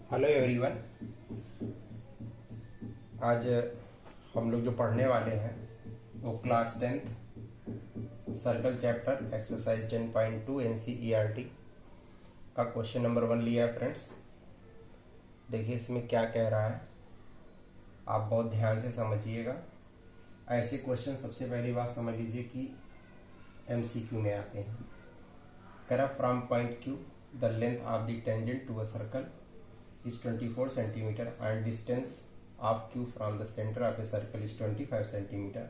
Hello everyone. आज हम लोग जो पढ़ने वाले हैं वो class 10th circle chapter exercise 10.2 NCERT का क्वेश्चन नंबर 1 लिया है फ्रेंड्स। देखिए इसमें क्या कह रहा है, आप बहुत ध्यान से समझिएगा। ऐसे क्वेश्चन सबसे पहली बात समझ लीजिए कि MCQ में आते हैं। कह रहा from point Q the length of the tangent to a circle is 24 centimeter and distance of Q from the center of a circle is 25 centimeter.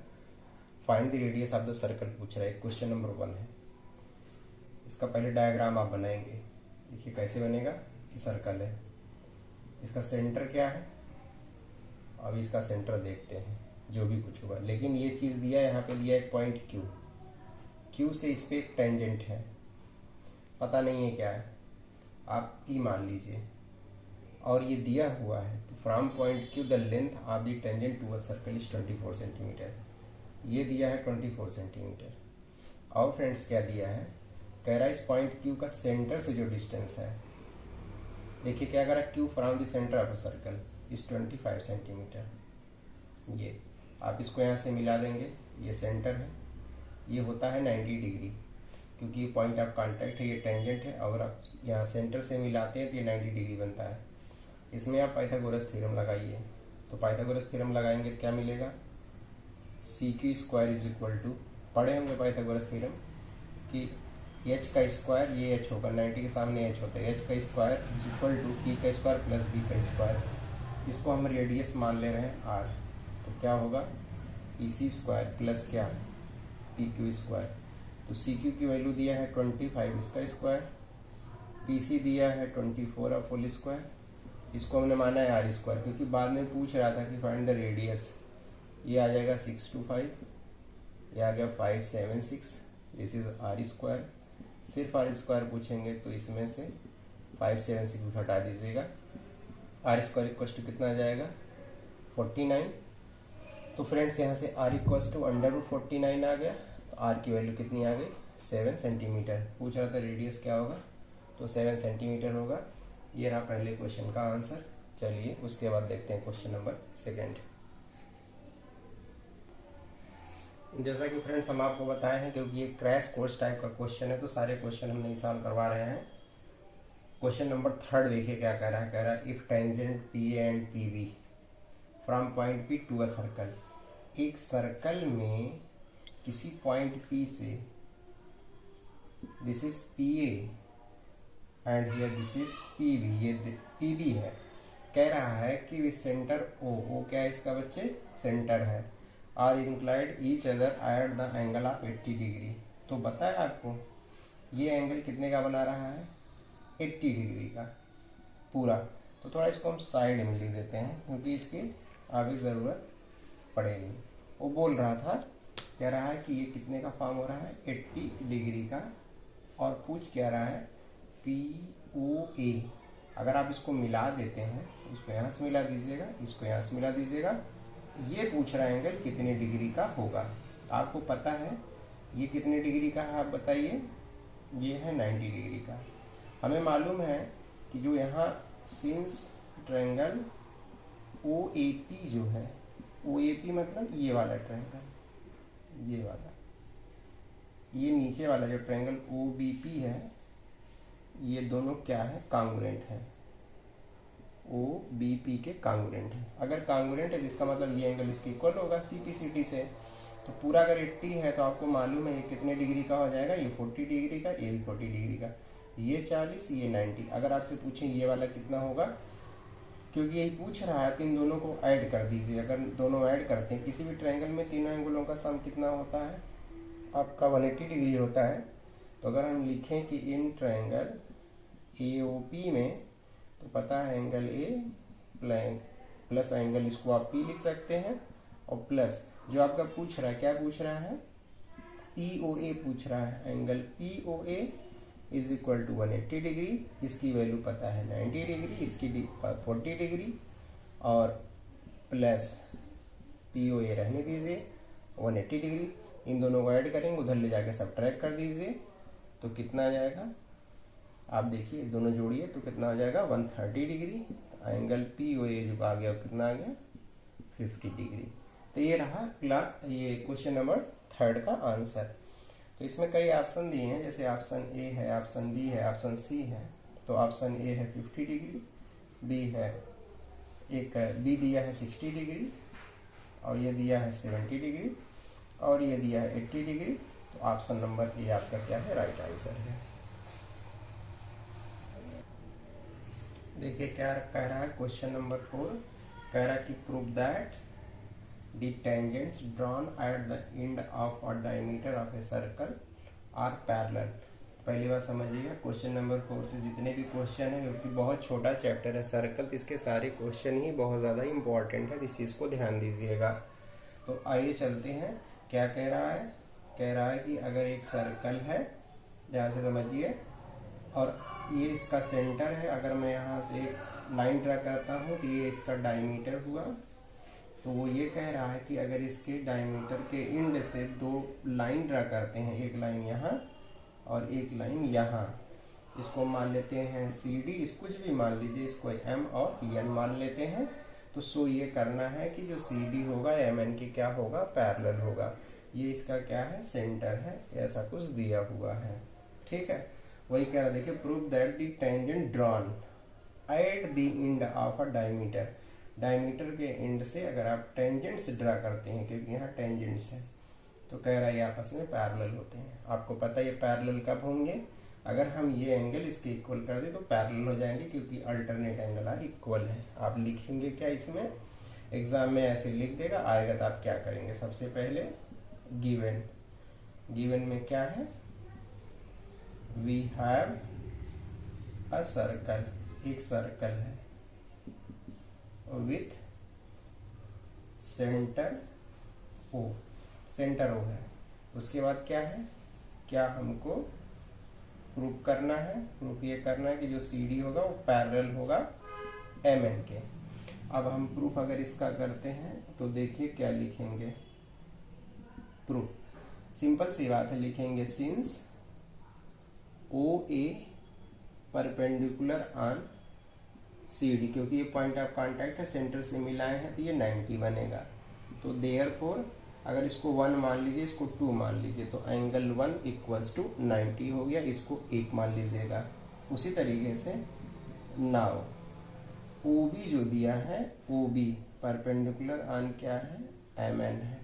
Find the radius of the circle पूछ रहा है। Question number 1 है। इसका पहले diagram आप बनाएंगे। देखिए कैसे बनेगा कि सर्कल है, इसका सेंटर क्या है। अब इसका सेंटर देखते हैं जो भी कुछ होगा, लेकिन ये चीज़ दिया है, यहाँ पे दिया है पॉइंट Q से इस पे एक टेंजेंट है, पता नहीं है क्या है, आप P मान लीजिए। और ये दिया हुआ है from point Q the length of the tangent to a circle is 24 centimetre. ये दिया है 24 सेंटीमीटर। और फ्रेंड्स क्या दिया है, कह रहा है इस पॉइंट Q का सेंटर से जो डिस्टेंस है, देखिए क्या कह रहा है, Q from the centre of a circle is 25 centimetre. ये आप इसको यहाँ से मिला देंगे, ये सेंटर है, ये होता है 90 डिग्री, क्योंकि ये पॉइंट ऑफ कॉन्टैक्ट है, ये टेंजेंट है। और आप यहाँ सेंटर से मिलाते हैं तो ये 90 डिग्री बनता है। इसमें आप पाइथागोरस थ्योरम लगाइए, तो पाइथागोरस थ्योरम लगाएंगे तो क्या मिलेगा, CQ square is equal to, पढ़े होंगे पाइथागोरस थ्योरम कि H का स्क्वायर, ये H होगा, 90 के सामने H होता है, H का square is equal to P का स्क्वायर प्लस B का स्क्वायर। इसको हम रेडियस मान ले रहे हैं R, तो क्या होगा PC स्क्वायर प्लस क्या PQ स्क्वायर। तो CQ की वैल्यू दिया है 25 इसका स्क्वायर, PC दिया है 24 का फुल स्क्वायर, इसको हमने माना है R स्क्वायर, क्योंकि बाद में पूछ रहा था कि फाइंड द रेडियस। ये आ जाएगा 625, ये आ गया 576, दिस इज R स्क्वायर। सिर्फ R स्क्वायर पूछेंगे तो इसमें से 576 घटा दीजिएगा, R स्क्वायर इक्वल टू कितना आ जाएगा 49। तो फ्रेंड्स यहाँ से R इक्वल टू √49 आ गया, तो R की वैल्यू कितनी आ गई 7 सेंटीमीटर। पूछ रहा था रेडियस क्या होगा, तो 7 सेंटीमीटर होगा। ये रहा पहले क्वेश्चन का आंसर। चलिए उसके बाद देखते हैं क्वेश्चन नंबर 2। जैसा कि फ्रेंड्स हम आपको बताए हैं, क्योंकि ये क्रैश कोर्स टाइप का क्वेश्चन है तो सारे क्वेश्चन हम नहीं सॉल्व करवा रहे हैं। क्वेश्चन नंबर 3 देखिए क्या कह रहा है, कह रहा है if tangent PA and PB from point P to a circle. एक सर्कल में किसी पॉइंट P से, this is PA and here this is PB, ये PB है। कह रहा है कि सेंटर O क्या है इसका बच्चे, सेंटर है, are inclined each other at the angle of 80 degree. तो बताए आपको ये एंगल कितने का बना रहा है, 80 डिग्री का पूरा। तो थोड़ा इसको हम साइड में लिख देते हैं, क्योंकि इसकी आगे ज़रूरत पड़ेगी। वो बोल रहा था, कह रहा है कि ये कितने का फॉर्म हो रहा है 80 डिग्री का, और पूछ क्या रहा है POA। अगर आप इसको मिला देते हैं, इसको यहाँ से मिला दीजिएगा, इसको यहाँ से मिला दीजिएगा, ये पूछ रहा है एंगल कितने डिग्री का होगा। तो आपको पता है ये कितने डिग्री का है, आप बताइए। ये है 90 डिग्री का। हमें मालूम है कि जो यहाँ सिंस ट्रायंगल OAP जो है, OAP मतलब ये वाला ट्रायंगल, ये वाला, ये नीचे वाला जो ट्रायंगल OBP है, ये दोनों क्या है, कांग्रुएंट है, OBP के कांग्रुएंट है। अगर कांग्रुएंट है तो इसका मतलब ये एंगल इसके इक्वल होगा CPCT से। तो पूरा अगर 80 है तो आपको मालूम है ये कितने डिग्री का हो जाएगा, ये 40 डिग्री का, ये भी 40 डिग्री का, ये 40, ये 90। अगर आपसे पूछें ये वाला कितना होगा, क्योंकि यही पूछ रहा है, तो इन दोनों को ऐड कर दीजिए। अगर दोनों ऐड करते हैं, किसी भी ट्रायंगल में तीनों एंगलों का सम कितना होता है आपका 180 डिग्री होता है। तो अगर हम लिखें कि इन ट्रायंगल AOP में, तो पता है एंगल A प्लस एंगल, इसको आप P लिख सकते हैं, और प्लस जो आपका पूछ रहा है, क्या पूछ रहा है, POA पूछ रहा है। Angle POA is equal to 180 degree, इसकी वैल्यू पता है 90 डिग्री, इसकी 40 डिग्री, और प्लस POA रहने दीजिए 180 डिग्री। इन दोनों को ऐड करेंगे, उधर ले जाके सब्ट्रैक्ट कर दीजिए, तो कितना आ जाएगा, आप देखिए दोनों जोड़िए तो कितना हो जाएगा 130 डिग्री। एंगल पी ओ ए जो आ गया कितना आ गया 50 डिग्री। तो ये रहा ये क्वेश्चन नंबर 3 का आंसर। तो इसमें कई ऑप्शन दिए हैं, जैसे ऑप्शन ए है, ऑप्शन बी है, ऑप्शन सी है। तो ऑप्शन ए है 50 डिग्री, बी है एक बी दिया है 60 डिग्री, और ये दिया है 70 डिग्री, और ये दिया है 80 डिग्री। तो ऑप्शन नंबर ए आपका क्या है, राइट आंसर है। देखिए क्या कह रहा है क्वेश्चन नंबर 4, कह रहा है कि prove that the tangents drawn at the end of a diameter of a circle are parallel. पहली बार समझिएगा, क्वेश्चन नंबर 4 से जितने भी क्वेश्चन है, क्योंकि बहुत छोटा चैप्टर है सर्कल, तो इसके सारे क्वेश्चन ही बहुत ज़्यादा इंपॉर्टेंट है, इस चीज़ को ध्यान दीजिएगा। तो आइए चलते हैं, क्या कह रहा है, कह रहा है कि अगर एक सर्कल है, ध्यान से समझिए, और ये इसका सेंटर है, अगर मैं यहाँ से एक लाइन ड्रा करता हूँ तो ये इसका डायमीटर हुआ। तो वो ये कह रहा है कि अगर इसके डायमीटर के एंड से दो लाइन ड्रा करते हैं, एक लाइन यहाँ और एक लाइन यहाँ, इसको मान लेते हैं सी डी, इसको कुछ भी मान लीजिए, इसको एम और एन मान लेते हैं। तो सो ये करना है कि जो सी डी होगा एम एन के क्या होगा, पैरेलल होगा। ये इसका क्या है, सेंटर है, ऐसा कुछ दिया हुआ है, ठीक है। वही कह रहा, देखिए prove that the tangent drawn at the end of a diameter, diameter के एंड से अगर आप टेंजेंट्स ड्रा करते हैं, क्योंकि यहाँ टेंजेंट्स है, तो कह रहा है ये आपस में पैरेलल होते हैं। आपको पता है ये पैरेलल कब होंगे, अगर हम ये एंगल इसके इक्वल कर दें तो पैरेलल हो जाएंगे, क्योंकि अल्टरनेट एंगल आर इक्वल है। आप लिखेंगे क्या इसमें, एग्जाम में ऐसे लिख देगा, आएगा तो आप क्या करेंगे, सबसे पहले गिवन, गिवन में क्या है, वी हैव अ सर्कल, एक सर्कल है with centre O, centre O है। उसके बाद क्या है, क्या हमको प्रूफ करना है, प्रूफ ये करना है कि जो सी डी होगा वो पैरेलल होगा एम एन के। अब हम प्रूफ अगर इसका करते हैं तो देखिए क्या लिखेंगे, प्रूफ सिंपल सी बात है, लिखेंगे since O A perpendicular on C D, क्योंकि ये पॉइंट ऑफ कांटेक्ट है, सेंटर से मिलाए हैं, तो ये 90 बनेगा। तो देयरफॉर अगर इसको 1 मान लीजिए, इसको 2 मान लीजिए, तो एंगल 1 इक्वल्स टू 90 हो गया, इसको 1 मान लीजिएगा। उसी तरीके से नाउ ओ बी जो दिया है, ओ बी परपेंडिकुलर ऑन क्या है, एम एन है।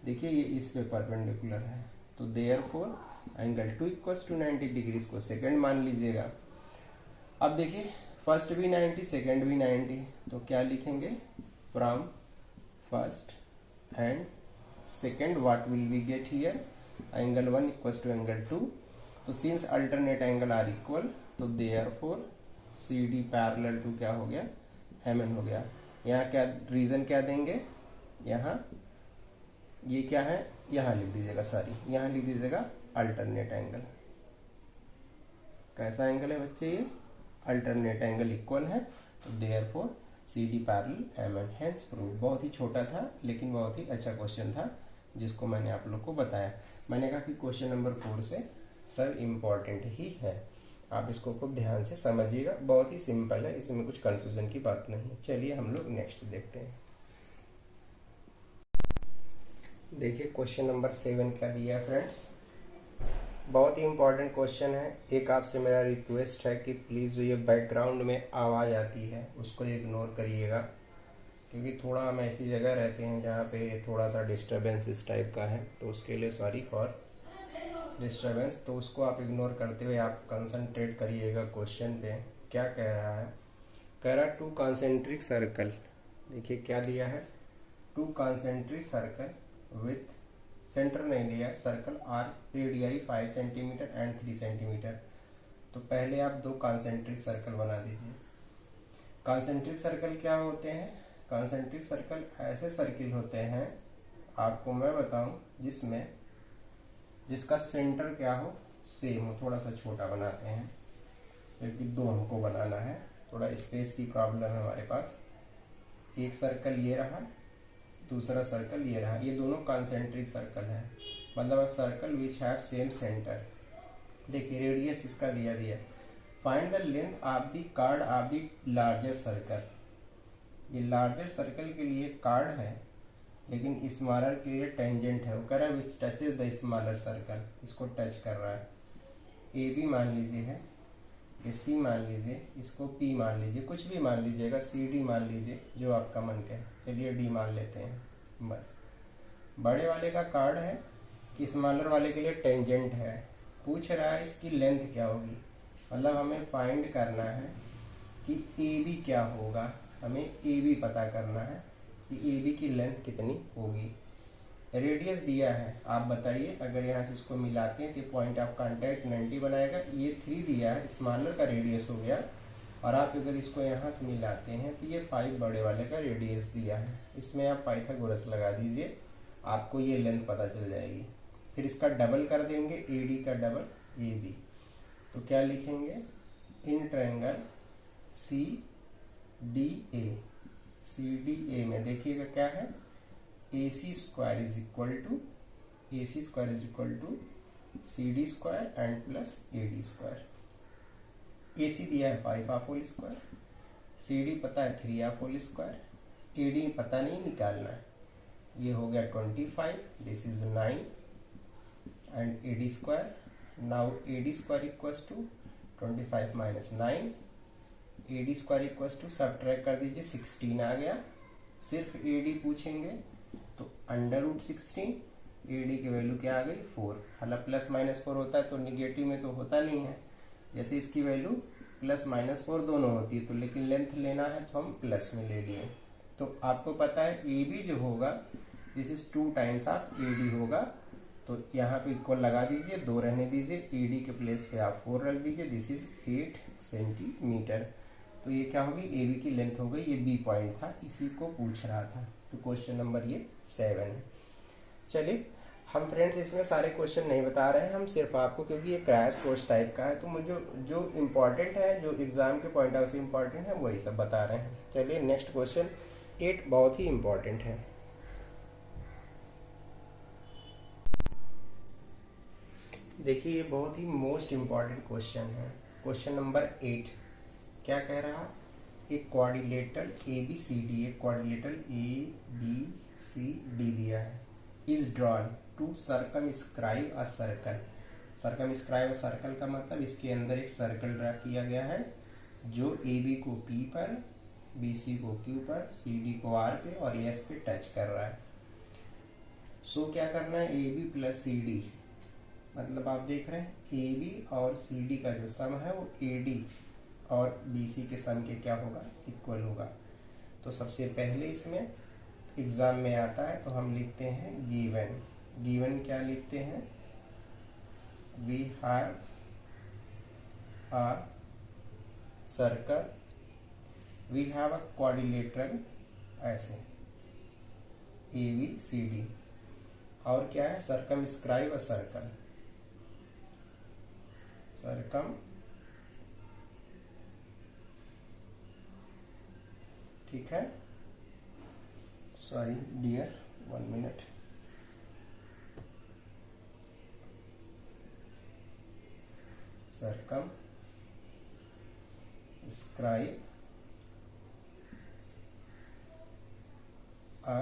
देखिए ये इस पे परपेंडिकुलर है, तो therefore angle 2 equals to 90 degree, इसको सेकंड मान लीजिएगा। अब देखिए फर्स्ट भी 90, सेकंड भी 90, तो क्या लिखेंगे, from first and second what will we get here, angle 1 equals to angle 2। तो since alternate angle are equal, तो therefore C D parallel to क्या हो गया, एम एन हो गया। यहाँ क्या रीजन क्या देंगे, यहाँ ये क्या है, यहाँ लिख दीजिएगा, सॉरी यहाँ लिख दीजिएगा अल्टरनेट एंगल। कैसा एंगल है बच्चे, ये अल्टरनेट एंगल इक्वल है, तो therefore C D parallel M N, hence prove. बहुत ही छोटा था लेकिन बहुत ही अच्छा क्वेश्चन था, जिसको मैंने आप लोग को बताया। मैंने कहा कि क्वेश्चन नंबर 4 से सब इम्पॉर्टेंट ही है, आप इसको खूब ध्यान से समझिएगा, बहुत ही सिंपल है, इसमें कुछ कंफ्यूजन की बात नहीं है। चलिए हम लोग नेक्स्ट देखते हैं। देखिए क्वेश्चन नंबर 7 क्या दिया है फ्रेंड्स, बहुत ही इंपॉर्टेंट क्वेश्चन है। एक आपसे मेरा रिक्वेस्ट है कि प्लीज़ जो ये बैकग्राउंड में आवाज़ आती है उसको इग्नोर करिएगा, क्योंकि थोड़ा हम ऐसी जगह रहते हैं जहाँ पे थोड़ा सा डिस्टरबेंस इस टाइप का है, तो उसके लिए सॉरी फॉर डिस्टरबेंस। तो उसको आप इग्नोर करते हुए आप कंसंट्रेट करिएगा क्वेश्चन पे। क्या कह रहा है, कह रहा है 2 कॉन्सेंट्रिक सर्कल, देखिए क्या दिया है, 2 कॉन्सेंट्रिक सर्कल विथ सेंटर नहीं दिया, circle are radii 5 centimetre and 3 centimetre. तो पहले आप 2 कॉन्सेंट्रिक सर्कल बना दीजिए। कॉन्सेंट्रिक सर्कल क्या होते हैं, कॉन्सेंट्रिक सर्कल ऐसे सर्किल होते हैं, आपको मैं बताऊं, जिसमें जिसका सेंटर क्या हो, सेम हो, थोड़ा सा छोटा बनाते हैं, क्योंकि 2 हमको बनाना है, थोड़ा स्पेस की प्रॉब्लम है हमारे पास। एक सर्कल ये रहा, दूसरा सर्कल ये रहा, ये दोनों कॉन्सेंट्रिक सर्कल है, मतलब circle which have same centre. देखिए रेडियस इसका दिया find the length of the card of the larger circle. ये लार्जर सर्कल के लिए कार्ड है, लेकिन स्मॉलर के लिए टेंजेंट है। वो कह रहा है विच टचेज द स्मॉलर सर्कल, इसको टच कर रहा है। ए बी मान लीजिए है, ये सी मान लीजिए, इसको पी मान लीजिए, कुछ भी मान लीजिएगा, सी डी मान लीजिए, जो आपका मन कहे। चलिए डी मान लेते हैं बस। बड़े वाले का कार्ड है कि स्मॉलर वाले के लिए टेंजेंट है। पूछ रहा है इसकी लेंथ क्या होगी, मतलब हमें फाइंड करना है कि ए बी क्या होगा। हमें ए बी पता करना है कि ए बी की लेंथ कितनी होगी। रेडियस दिया है, आप बताइए। अगर यहाँ से इसको मिलाते हैं तो पॉइंट ऑफ कांटेक्ट 90 बनाएगा। ये 3 दिया है, स्मॉलर का रेडियस हो गया। और आप अगर इसको यहाँ से मिलाते हैं तो ये 5 बड़े वाले का रेडियस दिया है। इसमें आप पाइथागोरस लगा दीजिए, आपको ये लेंथ पता चल जाएगी। फिर इसका डबल कर देंगे, ए डी का डबल ए बी। तो क्या लिखेंगे, in triangle C D A. C D A में देखिएगा क्या है, A C square is equal to C D square and plus A D square. A C दिया है 5 of whole square, C D पता है 3 of whole square, A D पता नहीं, निकालना है। ये हो गया 25, this is 9 and A D square. Now A D square equals to 25 minus 9, A D square equals to subtract कर दीजिए, 16 आ गया। सिर्फ ए डी पूछेंगे तो अंडर रूट 16, ए डी की वैल्यू क्या आ गई 4। हालांकि प्लस माइनस 4 होता है तो निगेटिव में तो होता नहीं है, जैसे इसकी वैल्यू प्लस माइनस 4 दोनों होती है, तो लेकिन लेंथ लेना है तो हम प्लस में ले लिए। तो आपको पता है ए बी जो होगा this is 2 times of A D होगा। तो यहाँ पे इक्वल लगा दीजिए, 2 रहने दीजिए, ए डी के प्लेस पे आप 4 रख दीजिए, दिस इज 8 सेंटीमीटर। तो ये क्या होगी, ए बी की लेंथ हो गई। ये बी पॉइंट था, इसी को पूछ रहा था। तो क्वेश्चन नंबर ये 7 है। चलिए हम फ्रेंड्स इसमें सारे क्वेश्चन नहीं बता रहे हैं, हम सिर्फ आपको, क्योंकि ये क्रैश कोर्स टाइप का है, तो मुझे जो इम्पोर्टेंट है, जो एग्जाम के पॉइंट ऑफ से इम्पोर्टेंट है, वही सब बता रहे हैं। चलिए नेक्स्ट क्वेश्चन 8 बहुत ही इम्पोर्टेंट है। देखिए ये बहुत ही मोस्ट इम्पॉर्टेंट क्वेश्चन है। क्वेश्चन नंबर 8 क्या कह रहा है, एक quadrilateral A B C D, एक quadrilateral A B C D दिया है, is drawn to circumscribe a circle. Circumscribe a circle का मतलब इसके अंदर एक सर्कल ड्रा किया गया है, जो ए बी को पी पर, बी सी को क्यू पर, सी डी को आर पे और एस पे टच कर रहा है। सो क्या करना है, A B plus C D, मतलब आप देख रहे हैं ए बी और सी डी का जो सम है वो ए डी और बी सी के सम के क्या होगा, इक्वल होगा। तो सबसे पहले इसमें एग्जाम में आता है तो हम लिखते हैं गिवन। गिवन क्या लिखते हैं, we have a circle, we have a quadrilateral, ऐसे ए बी सी डी, और क्या है सर्कमस्क्राइब अ सर्कल, सर्कम, ठीक है। Sorry dear, 1 minute. Circumscribe a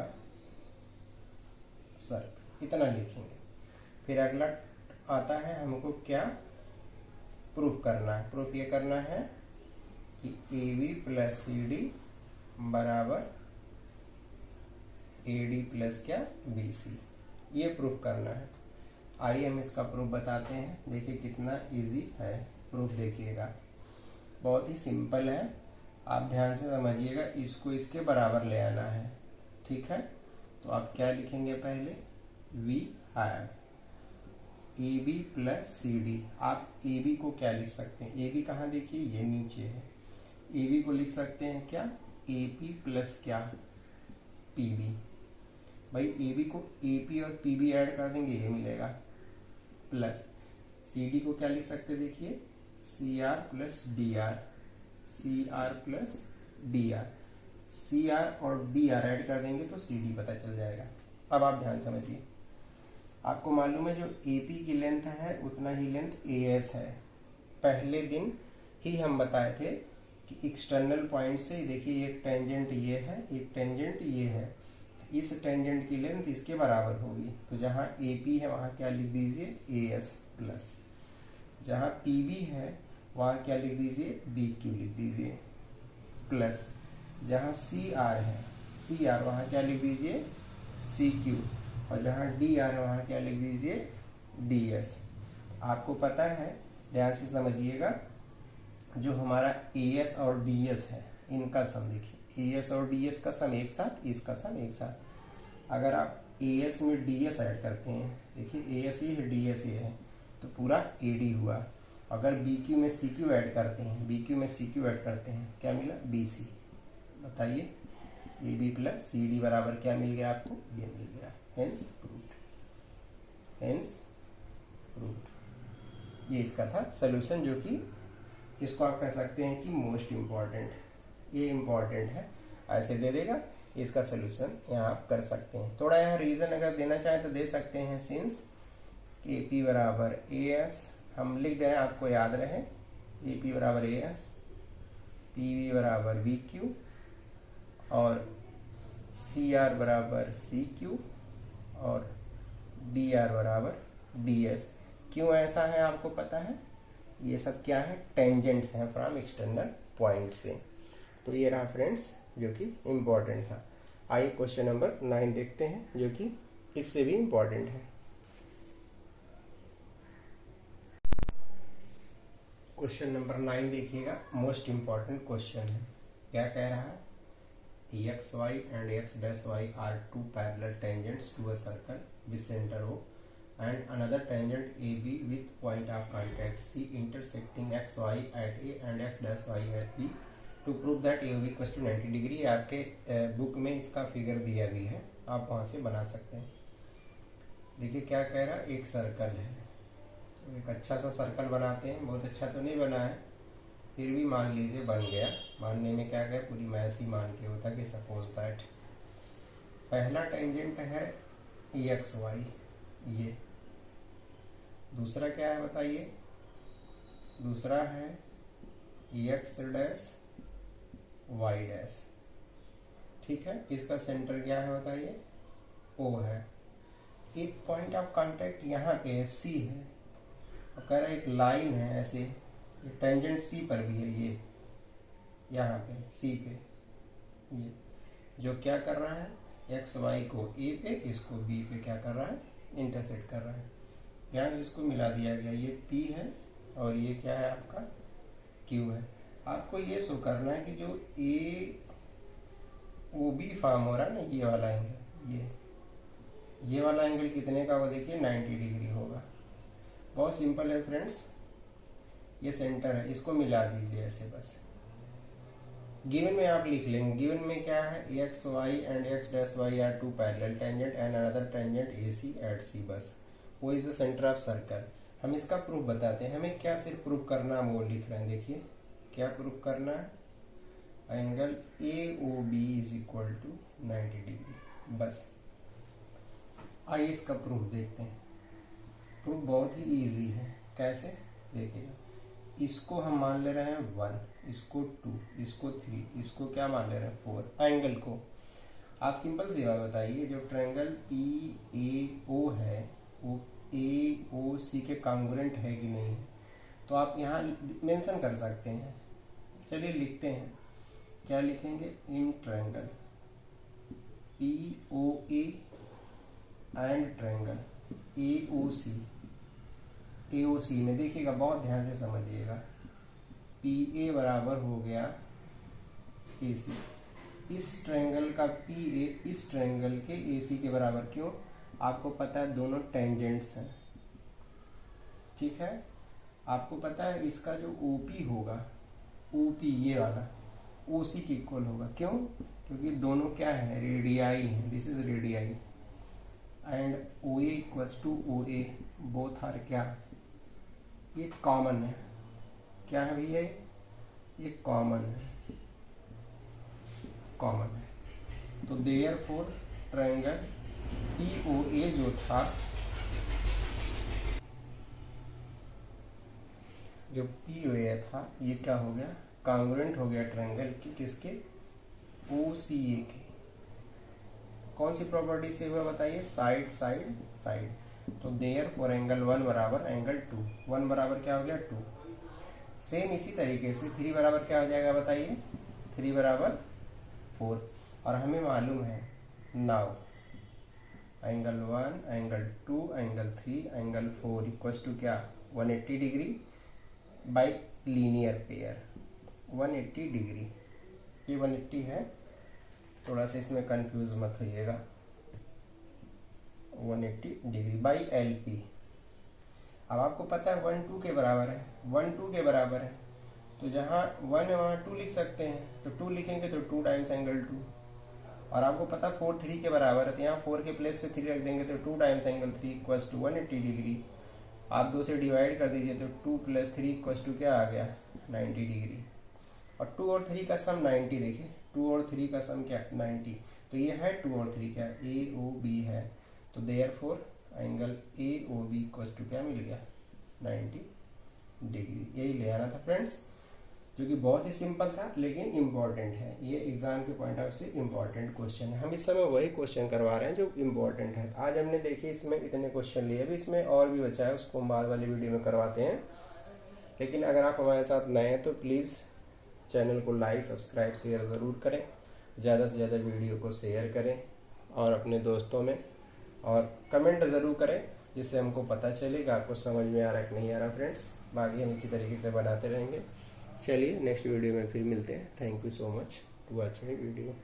circle, इतना लिखेंगे। फिर अगला आता है हमको क्या प्रूफ करना है। प्रूफ ये करना है कि A B plus C D बराबर ए डी प्लस क्या बी सी, ये प्रूफ करना है। आइए हम इसका प्रूफ बताते हैं। देखिए कितना इजी है प्रूफ, देखिएगा बहुत ही सिंपल है, आप ध्यान से समझिएगा। इसको इसके बराबर ले आना है, ठीक है। तो आप क्या लिखेंगे, पहले we have A B plus C D. आप ए बी को क्या लिख सकते हैं, ए बी कहाँ देखिए, ये नीचे है। ए बी को लिख सकते हैं क्या, ए पी प्लस क्या पी बी। भाई ए बी को ए पी और पी बी ऐड कर देंगे, ये मिलेगा, प्लस सी डी को क्या लिख सकते, देखिए C R plus D R, C R plus D R, C R और डी आर ऐड कर देंगे तो सी डी पता चल जाएगा। अब आप ध्यान समझिए, आपको मालूम है जो ए पी की लेंथ है उतना ही लेंथ ए एस है। पहले दिन ही हम बताए थे कि एक्सटर्नल पॉइंट से देखिए एक टेंजेंट ये है, एक टेंजेंट ये है, इस टेंजेंट की लेंथ इसके बराबर होगी। तो जहाँ AP है वहाँ क्या लिख दीजिए AS प्लस, जहाँ PB है वहाँ क्या लिख दीजिए BQ लिख दीजिए प्लस, जहाँ CR है CR वहाँ क्या लिख दीजिए CQ, और जहाँ DR है वहाँ क्या लिख दीजिए DS। आपको पता है, ध्यान से समझिएगा, जो हमारा AS और DS है इनका सम देखिए, AS और DS का सम एक साथ, इसका सम एक साथ। अगर आप AS में DS ऐड करते हैं, देखिए AS ये है DS ये है, तो पूरा AD हुआ। अगर BQ में CQ ऐड करते हैं, BQ में CQ ऐड करते हैं, क्या मिला BC। बताइए AB प्लस CD बराबर क्या मिल गया आपको, ये मिल गया। Hence proved, hence proved. ये इसका था सॉल्यूशन, जो कि इसको आप कह सकते हैं कि मोस्ट इम्पॉर्टेंट, ये इम्पॉर्टेंट है, ऐसे दे देगा। इसका सॉल्यूशन यहाँ आप कर सकते हैं। थोड़ा यहाँ रीजन अगर देना चाहें तो दे सकते हैं, सिंस AP बराबर AS हम लिख दे रहे हैं, आपको याद रहे AP बराबर AS, PB बराबर BQ और CR बराबर CQ और DR बराबर DS। क्यों ऐसा है आपको पता है, ये सब क्या है, टेंजेंट्स हैं फ्रॉम एक्सटर्नल पॉइंट से। तो ये रहा फ्रेंड्स जो कि इम्पोर्टेंट था। आइए क्वेश्चन नंबर 9 देखते हैं, जो कि इससे भी इम्पोर्टेंट है। क्वेश्चन नंबर 9 देखिएगा, मोस्ट इम्पॉर्टेंट क्वेश्चन है। क्या कह रहा है, XY and X' Y are two parallel tangents to a circle with center O and another tangent AB with point of contact C intersecting XY at A and X' Y at B to prove that AOB equals to 90 degree. आपके book में इसका figure दिया भी है, आप वहाँ से बना सकते हैं। देखिए क्या कह रहा है, एक सर्कल है, एक अच्छा सा सर्कल बनाते हैं, बहुत अच्छा तो नहीं बना है, फिर भी मान लीजिए बन गया। मानने में क्या कहे, पूरी मैथ ही मान के होता कि सपोज दैट पहला टेंजेंट है XY, ये दूसरा क्या है बताइए, दूसरा है X' Y'। ठीक है, इसका सेंटर क्या है बताइए, O है। एक पॉइंट ऑफ कांटेक्ट यहाँ पे है, C है, और कह रहा है एक लाइन है ऐसे, टेंजेंट C पर भी है, ये यहाँ पे C पे, ये जो क्या कर रहा है, XY को A पे, इसको B पे क्या कर रहा है, इंटरसेक्ट कर रहा है। यहाँ से इसको मिला दिया गया, ये P है और ये क्या है आपका Q है। आपको ये शो करना है कि जो AOB फॉर्म हो रहा है ना, ये वाला एंगल, ये वाला एंगल कितने का, वो देखिए 90 डिग्री होगा। बहुत सिंपल है फ्रेंड्स, ये सेंटर है, इसको मिला दीजिए ऐसे बस। गिवन में आप लिख लेंगे, गिवन में क्या है, XY and X' are two parallel tangent and another tangent AC at C, बस वो is the centre of circle. हम इसका प्रूफ बताते हैं, हमें क्या सिर्फ प्रूफ करना है, वो लिख रहे हैं। देखिए क्या प्रूफ करना है, angle AOB is equal to 90 degree, बस। आइए इसका प्रूफ देखते हैं। प्रूफ बहुत ही इजी है, कैसे देखिएगा, इसको हम मान ले रहे हैं 1, इसको 2, इसको 3, इसको क्या मान ले रहे हैं 4। एंगल को आप सिंपल सी बात बताइए, जो ट्रायंगल PAO है वो AOC के कॉन्ग्रुएंट है कि नहीं, तो आप यहाँ मेंशन कर सकते हैं। चलिए लिखते हैं, क्या लिखेंगे, in triangle POA and triangle AOC में देखिएगा, बहुत ध्यान से समझिएगा, PA बराबर हो गया AC। इस ट्रायंगल का PA इस ट्रायंगल के AC के बराबर, क्यों, आपको पता है दोनों टेंजेंट्स हैं। ठीक है, आपको पता है इसका जो OP होगा, OP ये वाला OC की इक्वल होगा, क्यों, क्योंकि दोनों क्या है, रेडियाई है, this is radii, and OA equals to OA, both are क्या, ये कॉमन है, क्या है भैया, ये कॉमन है, कॉमन है। तो देयरफॉर ट्रायंगल POA जो था जो पी ए था ये क्या हो गया, कांग्रुएंट हो गया ट्रायंगल की किसके, OCA के। कौन सी प्रॉपर्टी से हुआ बताइए, साइड साइड साइड। तो देयरफॉर एंगल 1 बराबर एंगल 2, 1 बराबर क्या हो गया 2। सेम इसी तरीके से 3 बराबर क्या हो जाएगा बताइए, 3 बराबर 4। और हमें मालूम है now angle 1 angle 2 angle 3 angle 4 equals to क्या, 180 degree by linear pair, 180 degree. ये 180 है, थोड़ा सा इसमें कंफ्यूज मत होइएगा, 180 डिग्री बाई LP। अब आपको पता है 1 2 के बराबर है, 1 2 के बराबर है, तो जहाँ 1 है वहाँ 2 लिख सकते हैं, तो 2 लिखेंगे तो 2 टाइम्स एंगल 2। और आपको पता 4 3 के बराबर है, तो यहाँ 4 के प्लेस पे 3 रख देंगे तो 2 times angle 3 equals to 180 degree. आप 2 से डिवाइड कर दीजिए तो 2 + 3 इक्वल्स टू क्या आ गया, 90 डिग्री। और 2 और 3 का सम 90, देखिए 2 और 3 का सम क्या 90, तो ये है 2 और 3 क्या, AOB है। तो therefore angle AOB equals to क्या मिल गया, 90 डिग्री। यही ले आना था फ्रेंड्स, जो कि बहुत ही सिंपल था लेकिन इम्पॉर्टेंट है। ये एग्जाम के पॉइंट ऑफ से इम्पॉर्टेंट क्वेश्चन है। हम इस समय वही क्वेश्चन करवा रहे हैं जो इम्पॉर्टेंट है। आज हमने देखिए इसमें इतने क्वेश्चन लिए, अभी इसमें और भी बचा है, उसको हम बाद वाली वीडियो में करवाते हैं। लेकिन अगर आप हमारे साथ नए हैं तो प्लीज़ चैनल को लाइक सब्सक्राइब शेयर ज़रूर करें, ज़्यादा से ज़्यादा वीडियो को शेयर करें और अपने दोस्तों में, और कमेंट ज़रूर करें जिससे हमको पता चलेगा आपको समझ में आ रहा है कि नहीं आ रहा फ्रेंड्स। बाकी हम इसी तरीके से बनाते रहेंगे। चलिए नेक्स्ट वीडियो में फिर मिलते हैं। Thank you so much to watch my video.